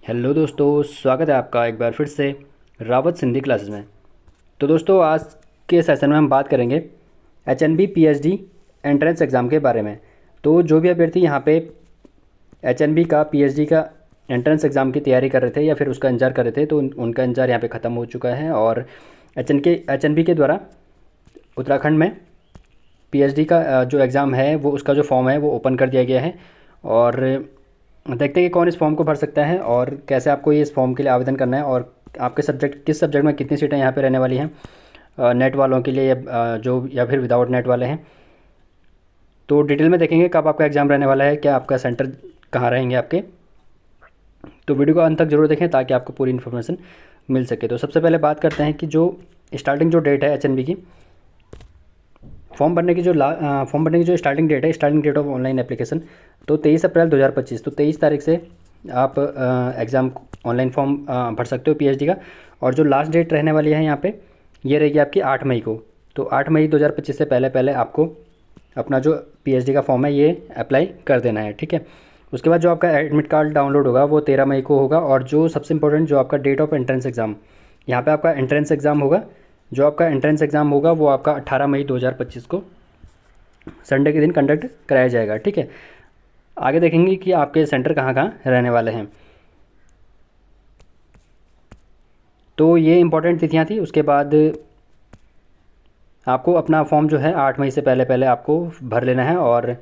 Hello दोस्तों, स्वागत है आपका एक बार फिर से रावत सिंधी क्लासेस में। तो दोस्तों, आज के सेशन में हम बात करेंगे HNB PhD एंट्रेंस एग्ज़ाम के बारे में। तो जो भी अभ्यर्थी यहाँ पे HNB का PhD का एंट्रेंस एग्ज़ाम की तैयारी कर रहे थे या फिर उसका इंतज़ार कर रहे थे, तो उनका इंतज़ार यहाँ पे ख़त्म हो चुका है। और HNB के द्वारा उत्तराखंड में PhD का जो एग्ज़ाम है वो उसका जो फॉर्म है वो ओपन कर दिया गया है। और देखते हैं कि कौन इस फॉर्म को भर सकता है और कैसे आपको ये इस फॉर्म के लिए आवेदन करना है, और आपके सब्जेक्ट किस सब्जेक्ट में कितनी सीटें यहाँ पे रहने वाली हैं नेट वालों के लिए या फिर विदाउट नेट वाले हैं। तो डिटेल में देखेंगे कब आपका एग्ज़ाम रहने वाला है, क्या आपका सेंटर कहाँ रहेंगे आपके। तो वीडियो को अंत तक जरूर देखें ताकि आपको पूरी इन्फॉर्मेशन मिल सके। तो सबसे पहले बात करते हैं कि जो स्टार्टिंग जो डेट है HNB की फॉर्म भरने की जो स्टार्टिंग डेट है, starting date of online application, तो 23 अप्रैल 2025। तो 23 तारीख से आप एग्ज़ाम ऑनलाइन फॉर्म भर सकते हो PhD का। और जो लास्ट डेट रहने वाली है यहाँ पे ये रहेगी आपकी 8 मई को। तो 8 मई 2025 से पहले पहले आपको अपना जो PhD का फॉर्म है ये अप्लाई कर देना है, ठीक है। उसके बाद जो आपका एडमिट कार्ड डाउनलोड होगा वो 13 मई को होगा। और जो सबसे इंपॉर्टेंट जो आपका डेट ऑफ एंट्रेंस एग्ज़ाम, यहाँ पे आपका एंट्रेंस एग्ज़ाम होगा, जो आपका एंट्रेंस एग्ज़ाम होगा वो आपका 18 मई 2025 को संडे के दिन कंडक्ट कराया जाएगा, ठीक है। आगे देखेंगे कि आपके सेंटर कहाँ कहाँ रहने वाले हैं। तो ये इंपॉर्टेंट तिथियाँ थी। उसके बाद आपको अपना फॉर्म जो है 8 मई से पहले पहले आपको भर लेना है। और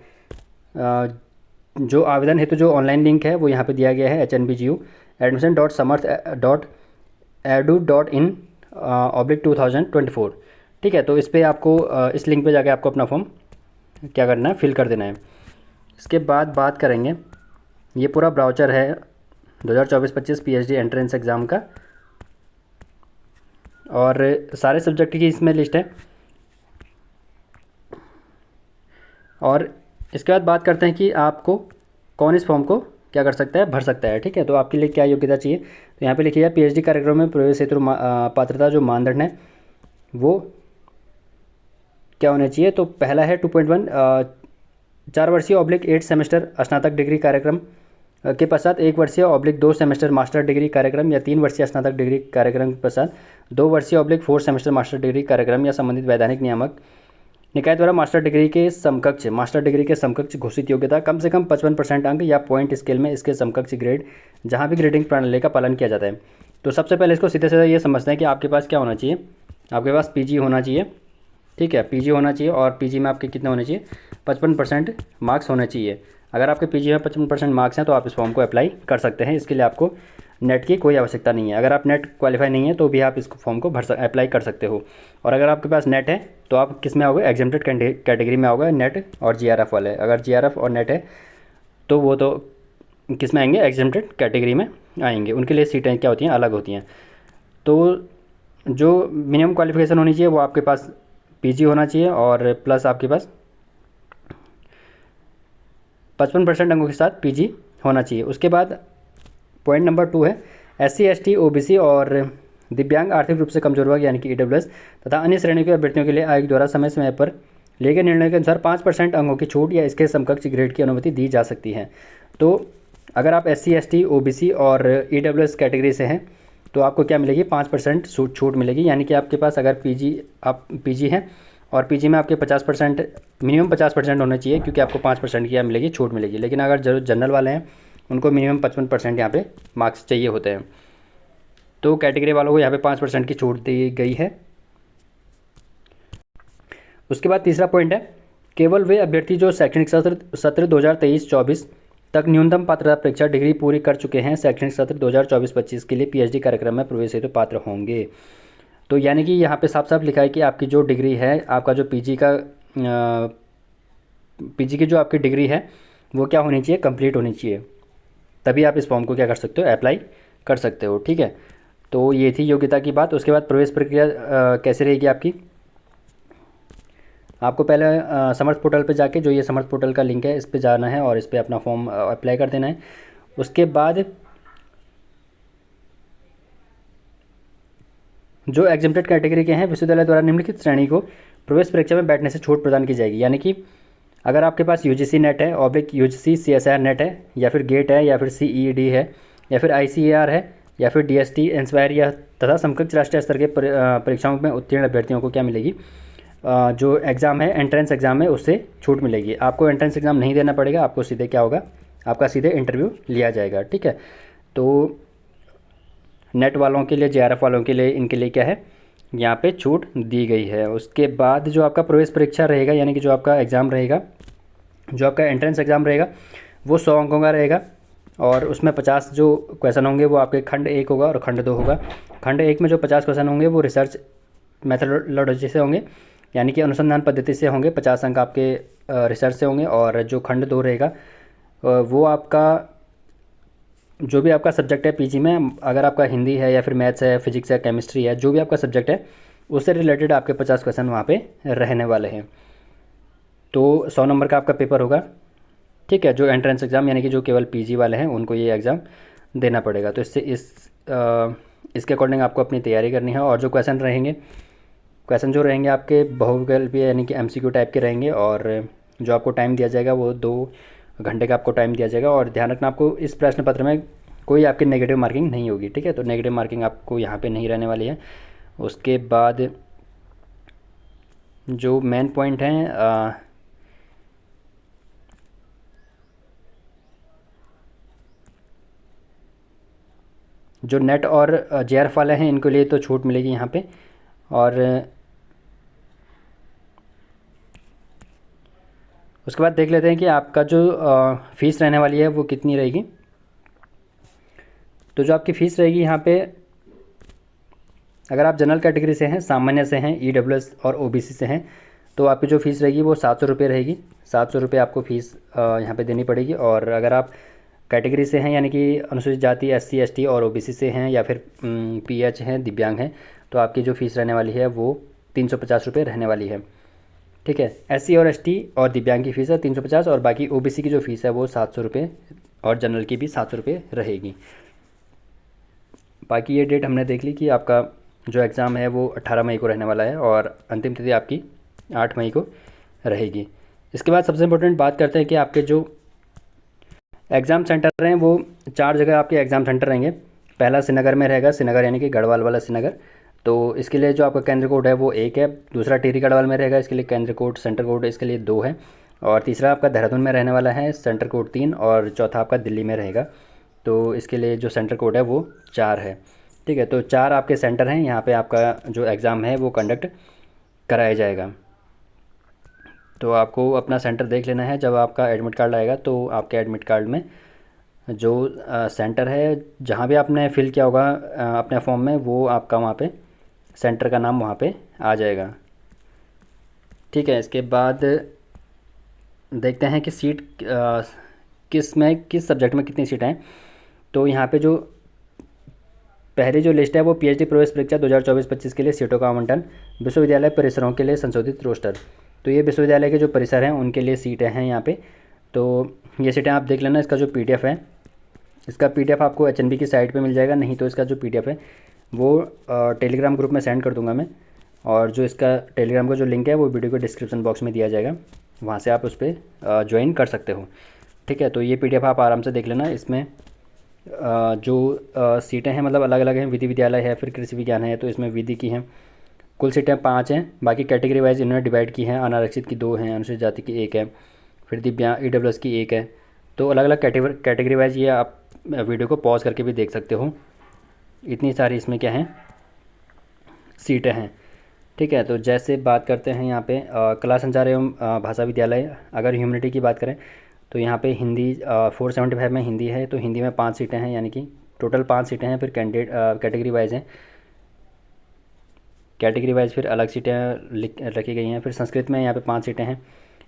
जो आवेदन हेतु जो ऑनलाइन लिंक है वो यहाँ पे दिया गया है HNBGU admission.samarth.edu.in/2024, ठीक है। तो इस पर आपको इस लिंक पे जाके आपको अपना फॉर्म क्या करना है, फिल कर देना है। इसके बाद बात करेंगे, ये पूरा ब्राउचर है 2024-25 PhD एंट्रेंस एग्ज़ाम का, और सारे सब्जेक्ट की इसमें लिस्ट है। और इसके बाद बात करते हैं कि आपको कौन इस फॉर्म को क्या कर सकता है, भर सकता है, ठीक है। तो आपके लिए क्या योग्यता चाहिए, तो यहाँ पे लिखिए PhD कार्यक्रम में प्रवेश हेतु पात्रता जो मानदंड है वो क्या होना चाहिए। तो पहला है 2.1 4 वर्षीय /8 सेमेस्टर स्नातक डिग्री कार्यक्रम के पश्चात 1 वर्षीय /2 सेमेस्टर मास्टर डिग्री कार्यक्रम, या 3 वर्षीय स्नातक डिग्री कार्यक्रम के पश्चात 2 वर्षीय /4 सेमेस्टर मास्टर डिग्री कार्यक्रम, या संबंधित वैधानिक नियामक निकाय द्वारा मास्टर डिग्री के समकक्ष घोषित योग्यता कम से कम 55% अंक या पॉइंट स्केल में इसके समकक्ष ग्रेड, जहाँ भी ग्रेडिंग प्रणाली का पालन किया जाता है। तो सबसे पहले इसको सीधे सीधे ये समझते हैं कि आपके पास क्या होना चाहिए। आपके पास PG होना चाहिए, ठीक है, PG होना चाहिए। और PG में आपके कितने होने चाहिए, 55% मार्क्स होने चाहिए। अगर आपके PG में 55% मार्क्स हैं तो आप इस फॉर्म को अप्लाई कर सकते हैं। इसके लिए आपको नेट की कोई आवश्यकता नहीं है। अगर आप नेट क्वालिफाई नहीं है तो भी आप इस फॉर्म को अप्लाई कर सकते हो। और अगर आपके पास नेट है तो आप किस में आओगे, एग्जेम्प्टेड कैटेगरी में आओगे, नेट और GRF वाले। अगर GRF और नेट है तो वो तो किस में आएंगे, एग्जेम्प्टेड कैटेगरी में आएंगे। उनके लिए सीटें क्या होती हैं, अलग होती हैं। तो जो मिनिमम क्वालिफिकेशन होनी चाहिए वो आपके पास PG होना चाहिए, और प्लस आपके पास 55% अंकों के साथ PG होना चाहिए। उसके बाद पॉइंट नंबर 2 है SC ST OBC और दिव्यांग आर्थिक रूप से कमजोर वर्ग यानी कि EWS तथा अन्य श्रेणी के अभ्यर्थियों के लिए आयोग द्वारा समय समय पर लिए गए निर्णय के अनुसार 5% अंकों की छूट या इसके समकक्ष ग्रेड की अनुमति दी जा सकती है। तो अगर आप SC ST OBC और EWS कैटेगरी से हैं तो आपको क्या मिलेगी, 5% छूट मिलेगी। यानी कि आपके पास अगर PG है और PG में आपके 50% मिनिमम 50% होना चाहिए, क्योंकि आपको 5% की यहाँ मिलेगी, छूट मिलेगी। लेकिन अगर जो जनरल वाले हैं उनको मिनिमम 55% यहाँ पे मार्क्स चाहिए होते हैं। तो कैटेगरी वालों को यहाँ पे 5% की छूट दी गई है। उसके बाद तीसरा पॉइंट है, केवल वे अभ्यर्थी जो शैक्षणिक सत्र 2023-24 तक न्यूनतम पात्रता परीक्षा डिग्री पूरी कर चुके हैं शैक्षणिक सत्र 2024-25 के लिए PhD कार्यक्रम में प्रवेश हेतु पात्र होंगे। तो यानी कि यहाँ पे साफ साफ लिखा है कि आपकी जो डिग्री है, आपका जो PG की जो आपकी डिग्री है वो क्या होनी चाहिए, कंप्लीट होनी चाहिए, तभी आप इस फॉर्म को क्या कर सकते हो, अप्लाई कर सकते हो, ठीक है। तो ये थी योग्यता की बात। उसके बाद प्रवेश प्रक्रिया कैसे रहेगी आपकी, आपको पहले समर्थ पोर्टल पे जाके, जो ये समर्थ पोर्टल का लिंक है इस पे जाना है और इस पे अपना फॉर्म अप्लाई कर देना है। उसके बाद जो एग्जेम्प्टेड कैटेगरी के हैं विश्वविद्यालय द्वारा निम्नलिखित श्रेणी को प्रवेश परीक्षा में बैठने से छूट प्रदान की जाएगी। यानी कि अगर आपके पास UGC नेट है, UGC CSIR नेट है, या फिर गेट है, या फिर CED है, या फिर ICAR है, या फिर DST, इंस्पायर या तथा समकक्ष राष्ट्रीय स्तर के परीक्षाओं में उत्तीर्ण अभ्यर्थियों को क्या मिलेगी, जो एग्ज़ाम है एंट्रेंस एग्ज़ाम है उससे छूट मिलेगी। आपको एंट्रेंस एग्ज़ाम नहीं देना पड़ेगा, आपको सीधे क्या होगा, आपका सीधे इंटरव्यू लिया जाएगा। ठीक है, तो नेट वालों के लिए, JRF वालों के लिए, इनके लिए क्या है, यहाँ पे छूट दी गई है। उसके बाद जो आपका प्रवेश परीक्षा रहेगा, यानी कि जो आपका एग्ज़ाम रहेगा, जो आपका एंट्रेंस एग्ज़ाम रहेगा वो 100 अंकों का रहेगा, और उसमें 50 जो क्वेश्चन होंगे वो आपके खंड 1 होगा और खंड 2 होगा। खंड 1 में जो 50 क्वेश्चन होंगे वो रिसर्च मेथडोलॉजी से होंगे, यानी कि अनुसंधान पद्धति से होंगे, 50 अंक आपके रिसर्च से होंगे। और जो खंड 2 रहेगा वो आपका जो भी आपका सब्जेक्ट है PG में, अगर आपका हिंदी है या फिर मैथ्स है, फिजिक्स है, केमिस्ट्री है, जो भी आपका सब्जेक्ट है उससे रिलेटेड आपके 50 क्वेश्चन वहाँ पे रहने वाले हैं। तो 100 नंबर का आपका पेपर होगा। ठीक है, जो एंट्रेंस एग्ज़ाम यानी कि जो केवल PG वाले हैं उनको ये एग्ज़ाम देना पड़ेगा। तो इसके अकॉर्डिंग आपको अपनी तैयारी करनी है। और जो क्वेश्चन रहेंगे, क्वेश्चन जो रहेंगे आपके बहुविकल्पीय यानी कि MCQ टाइप के रहेंगे, और जो आपको टाइम दिया जाएगा वो 2 घंटे का आपको टाइम दिया जाएगा। और ध्यान रखना, आपको इस प्रश्न पत्र में कोई आपकी नेगेटिव मार्किंग नहीं होगी। ठीक है, तो नेगेटिव मार्किंग आपको यहाँ पे नहीं रहने वाली है। उसके बाद जो मेन पॉइंट हैं, जो नेट और JRF वाले हैं इनके लिए तो छूट मिलेगी यहाँ पे। और उसके बाद देख लेते हैं कि आपका जो फ़ीस रहने वाली है वो कितनी रहेगी। तो जो आपकी फ़ीस रहेगी यहाँ पे, अगर आप जनरल कैटेगरी से हैं, सामान्य से हैं, EWS और OBC से हैं, तो आपकी जो फ़ीस रहेगी वो 700 रुपये रहेगी। 700 रुपये आपको फ़ीस यहाँ पे देनी पड़ेगी। और अगर आप कैटेगरी से हैं, यानी कि अनुसूचित जाति, SC ST और OBC से हैं, या फिर PH हैं, दिव्यांग हैं, तो आपकी जो फ़ीस रहने वाली है वो 350 रुपये रहने वाली है। ठीक है, SC और ST और दिव्यांग की फ़ीस है 350, और बाकी OBC की जो फ़ीस है वो 700 रुपये, और जनरल की भी 700 रुपये रहेगी। बाकी ये डेट हमने देख ली कि आपका जो एग्ज़ाम है वो 18 मई को रहने वाला है, और अंतिम तिथि आपकी 8 मई को रहेगी। इसके बाद सबसे इम्पोर्टेंट बात करते हैं कि आपके जो एग्ज़ाम सेंटर हैं वो 4 जगह आपके एग्ज़ाम सेंटर रहेंगे। पहला श्रीनगर में रहेगा, श्रीनगर यानी कि गढ़वाल वाला श्रीनगर, तो इसके लिए जो आपका केंद्र कोड है वो 1 है। दूसरा टिहरी गढ़वाल में रहेगा, इसके लिए केंद्र कोड, सेंटर कोड इसके लिए 2 है। और तीसरा आपका देहरादून में रहने वाला है, सेंटर कोड 3, और चौथा आपका दिल्ली में रहेगा, तो इसके लिए जो सेंटर कोड है वो 4 है। ठीक है, तो 4 आपके सेंटर हैं, यहाँ पे आपका जो एग्ज़ाम है वो कंडक्ट कराया जाएगा। तो आपको अपना सेंटर देख लेना है। जब आपका एडमिट कार्ड आएगा तो आपके एडमिट कार्ड में जो सेंटर है, जहाँ भी आपने फिल किया होगा अपने फॉर्म में, वो आपका वहाँ पे सेंटर का नाम वहाँ पे आ जाएगा। ठीक है, इसके बाद देखते हैं कि सीट किस सब्जेक्ट में कितनी सीटें हैं। तो यहाँ पे जो पहली जो लिस्ट है वो PhD प्रवेश परीक्षा 2024-25 के लिए सीटों का आवंटन, विश्वविद्यालय परिसरों के लिए संशोधित रोस्टर। तो ये विश्वविद्यालय के जो परिसर हैं उनके लिए सीटें हैं यहाँ पे। तो ये सीटें आप देख लेना। इसका जो PDF है, इसका PDF आपको HNB की साइट पे मिल जाएगा, नहीं तो इसका जो PDF है वो टेलीग्राम ग्रुप में सेंड कर दूंगा मैं। और जो इसका टेलीग्राम का जो लिंक है वो वीडियो के डिस्क्रिप्शन बॉक्स में दिया जाएगा, वहाँ से आप उस पर ज्वाइन कर सकते हो। ठीक है, तो ये PDF आप आराम से देख लेना। इसमें जो सीटें हैं मतलब अलग अलग हैं, विधि विद्यालय है, फिर कृषि विज्ञान है, तो इसमें विधि की हैं। कुल सीटें 5 हैं। बाकी कैटेगरी वाइज इन्होंने डिवाइड की हैं, अनारक्षित की 2 हैं, अनुसूचित जाति की 1 है, फिर दिव्यांग EWS की 1 है। तो अलग अलग कैटेगरी वाइज ये आप वीडियो को पॉज करके भी देख सकते हो। इतनी सारी इसमें क्या हैं, सीटें हैं। ठीक है, तो जैसे बात करते हैं यहाँ पे कला संचार एवं भाषा विद्यालय, अगर ह्यूमनिटी की बात करें तो यहाँ पे हिंदी 475 में हिंदी है, तो हिंदी में 5 सीटें हैं, यानी कि टोटल 5 सीटें हैं। फिर कैटेगरी वाइज हैं, कैटेगरी वाइज फिर अलग सीटें रखी गई हैं। फिर संस्कृत में यहाँ पे 5 सीटें हैं।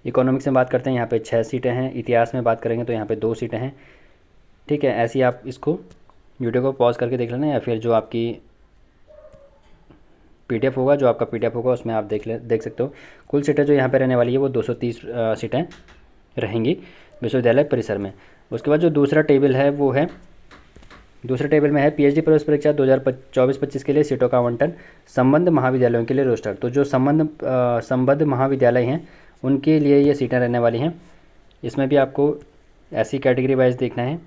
इकोनॉमिक्स में बात करते हैं यहाँ पे 6 सीटें हैं। इतिहास में बात करेंगे तो यहाँ पे 2 सीटें हैं। ठीक है, ऐसे ही आप इसको वीडियो को पॉज करके देख लेना, या फिर जो आपकी PDF होगा, जो आपका PDF होगा उसमें आप देख सकते हो। कुल सीटें जो यहाँ पे रहने वाली है वो 230 सीटें रहेंगी विश्वविद्यालय परिसर में। उसके बाद जो दूसरा टेबल है वो है, दूसरे टेबल में है PhD प्रवेश परीक्षा 2024-25 के लिए सीटों का आवंटन, संबद्ध महाविद्यालयों के लिए रोस्टर। तो जो संबद्ध महाविद्यालय हैं उनके लिए ये सीटें रहने वाली हैं। इसमें भी आपको ऐसी कैटेगरी वाइज देखना है।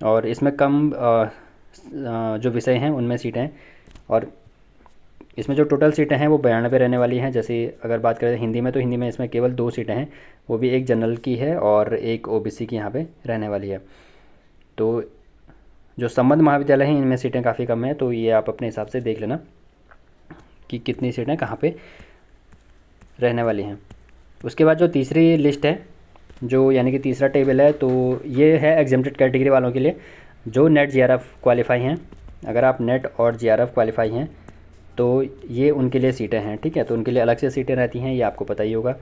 और इसमें कम जो विषय हैं उनमें सीटें हैं। और इसमें जो टोटल सीटें हैं वो 92 रहने वाली हैं। जैसे अगर बात करें हिंदी में, तो हिंदी में इसमें केवल 2 सीटें हैं, वो भी एक जनरल की है और एक ओबीसी की यहाँ पे रहने वाली है। तो जो संबंध महाविद्यालय हैं इनमें सीटें काफ़ी कम है, तो ये आप अपने हिसाब से देख लेना कि कितनी सीटें कहाँ पे रहने वाली हैं। उसके बाद जो तीसरी लिस्ट है, जो यानी कि तीसरा टेबल है, तो ये है एग्जेम्प्टेड कैटेगरी वालों के लिए जो नेट जीआरएफ क्वालिफाई हैं। अगर आप नेट और जीआरएफ क्वालिफाई हैं तो ये उनके लिए सीटें हैं, ठीक है। तो उनके लिए अलग से सीटें रहती हैं, ये आपको पता ही होगा।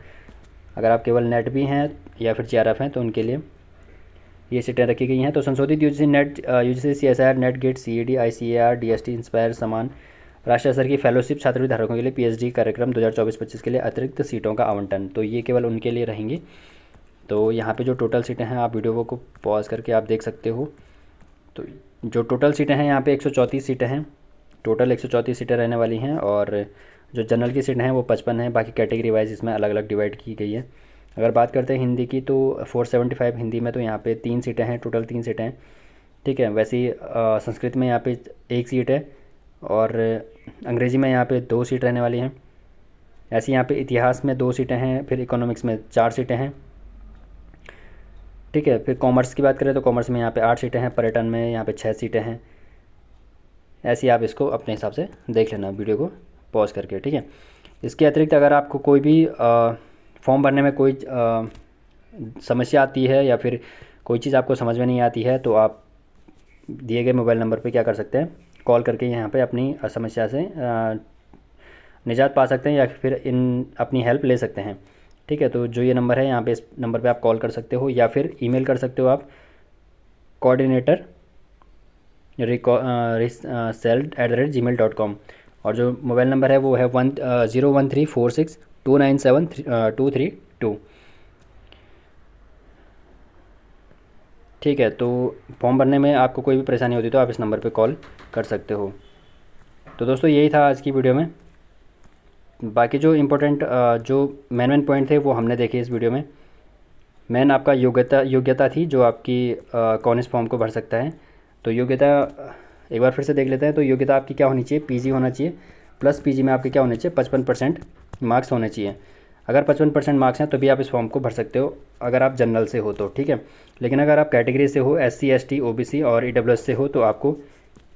अगर आप केवल नेट भी हैं या फिर जीआरएफ हैं तो उनके लिए ये सीटें रखी गई हैं। तो संशोधित UGC NET, UGC CSIR, NET GATE, CED, ICAR, DST, INSPIRE समान राष्ट्रीय स्तर की फेलोशिप छात्रवृत्ति धारकों के लिए पीएचडी कार्यक्रम 2024-25 के लिए अतिरिक्त सीटों का आवंटन, तो ये केवल उनके लिए रहेंगी। तो यहाँ पे जो टोटल सीटें हैं, आप वीडियो को पॉज करके आप देख सकते हो। तो जो टोटल सीटें हैं यहाँ पे 134 सीटें हैं, टोटल 134 सीटें रहने वाली हैं। और जो जनरल की सीटें हैं वो 55 हैं, बाकी कैटेगरी वाइज इसमें अलग अलग डिवाइड की गई है। अगर बात करते हैं हिंदी की, तो 475 हिंदी में, तो यहाँ पे 3 सीटें हैं, टोटल 3 सीटें हैं, ठीक है। वैसे ही संस्कृत में यहाँ पे 1 सीट है और अंग्रेज़ी में यहाँ पे 2 सीट रहने वाली हैं। ऐसे यहाँ पे इतिहास में 2 सीटें हैं, फिर इकोनॉमिक्स में 4 सीटें हैं, ठीक है। फिर कॉमर्स की बात करें तो कॉमर्स में यहाँ पे 8 सीटें हैं, पर्यटन में यहाँ पे 6 सीटें हैं। ऐसे ही आप इसको अपने हिसाब से देख लेना वीडियो को पॉज करके, ठीक है। इसके अतिरिक्त अगर आपको कोई भी फॉर्म भरने में कोई समस्या आती है या फिर कोई चीज़ आपको समझ में नहीं आती है, तो आप दिए गए मोबाइल नंबर पे क्या कर सकते हैं, कॉल करके यहाँ पे अपनी समस्या से निजात पा सकते हैं या फिर अपनी हेल्प ले सकते हैं, ठीक है। तो जो ये नंबर है यहाँ पे, इस नंबर पे आप कॉल कर सकते हो या फिर ईमेल कर सकते हो आप कोऑर्डिनेटर reseld@gmail.com। और जो मोबाइल नंबर है वो है 01346297232, ठीक है। तो फॉर्म भरने में आपको कोई भी परेशानी होती है तो आप इस नंबर पे कॉल कर सकते हो। तो दोस्तों यही था आज की वीडियो में। बाकी जो इम्पोर्टेंट जो मेन पॉइंट थे वो हमने देखे इस वीडियो में। मेन आपका योग्यता थी जो आपकी कौन इस फॉर्म को भर सकता है। तो योग्यता एक बार फिर से देख लेते हैं। तो योग्यता आपकी क्या होनी चाहिए, पीजी होना चाहिए, प्लस पीजी में आपके क्या होने चाहिए, 55% मार्क्स होने चाहिए। अगर 55% मार्क्स हैं तो भी आप इस फॉर्म को भर सकते हो, अगर आप जनरल से हो तो, ठीक है। लेकिन अगर आप कैटेगरी से हो, SC ST OBC और EWS से हो, तो आपको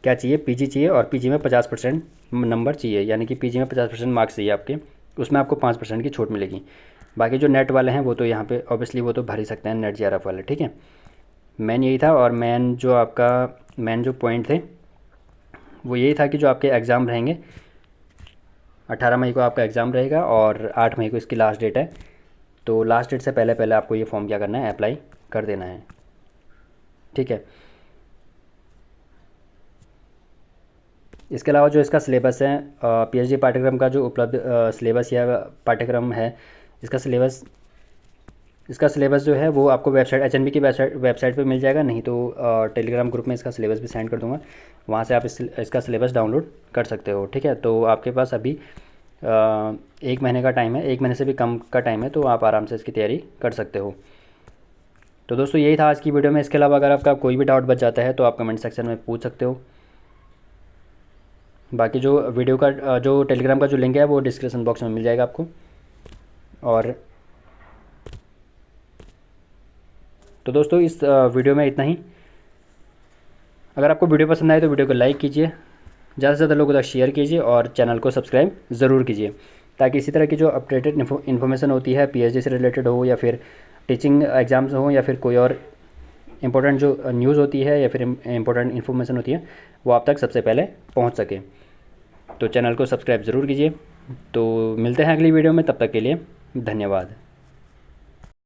क्या चाहिए, पीजी चाहिए। और पीजी में 50% नंबर चाहिए, यानी कि पीजी में 50% मार्क्स चाहिए आपके, उसमें आपको 5% की छूट मिलेगी। बाकी जो नेट वाले हैं वो तो यहाँ पे ऑब्वियसली वो तो भर ही सकते हैं, नेट जीआरएफ वाले, ठीक है। मेन यही था। और मेन जो पॉइंट थे वो यही था कि जो आपके एग्ज़ाम रहेंगे, 18 मई को आपका एग्ज़ाम रहेगा और 8 मई को इसकी लास्ट डेट है। तो लास्ट डेट से पहले पहले आपको ये फॉर्म क्या करना है, अप्लाई कर देना है, ठीक है। इसके अलावा जो इसका सिलेबस है, पीएचडी पाठ्यक्रम का जो उपलब्ध सिलेबस या पाठ्यक्रम है, इसका सिलेबस जो है वो आपको वेबसाइट HNB की वेबसाइट पे मिल जाएगा। नहीं तो टेलीग्राम ग्रुप में इसका सिलेबस भी सेंड कर दूंगा, वहाँ से आप इसका सिलेबस डाउनलोड कर सकते हो, ठीक है। तो आपके पास अभी 1 महीने का टाइम है, 1 महीने से भी कम का टाइम है, तो आप आराम से इसकी तैयारी कर सकते हो। तो दोस्तों यही था आज की वीडियो में। इसके अलावा अगर आपका कोई भी डाउट बच जाता है तो आप कमेंट सेक्शन में पूछ सकते हो। बाकी जो वीडियो का जो टेलीग्राम का जो लिंक है वो डिस्क्रिप्शन बॉक्स में मिल जाएगा आपको। और तो दोस्तों इस वीडियो में इतना ही। अगर आपको वीडियो पसंद आए तो वीडियो को लाइक कीजिए, ज़्यादा से ज़्यादा लोगों तक शेयर कीजिए और चैनल को सब्सक्राइब ज़रूर कीजिए, ताकि इसी तरह की जो अपडेटेड इन्फॉर्मेशन होती है, पीएचडी से रिलेटेड हो या फिर टीचिंग एग्ज़ाम्स हो या फिर कोई और इम्पोर्टेंट जो न्यूज़ होती है या फिर इम्पोर्टेंट इन्फॉर्मेशन होती है, वो आप तक सबसे पहले पहुँच सके। तो चैनल को सब्सक्राइब ज़रूर कीजिए। तो मिलते हैं अगली वीडियो में, तब तक के लिए धन्यवाद।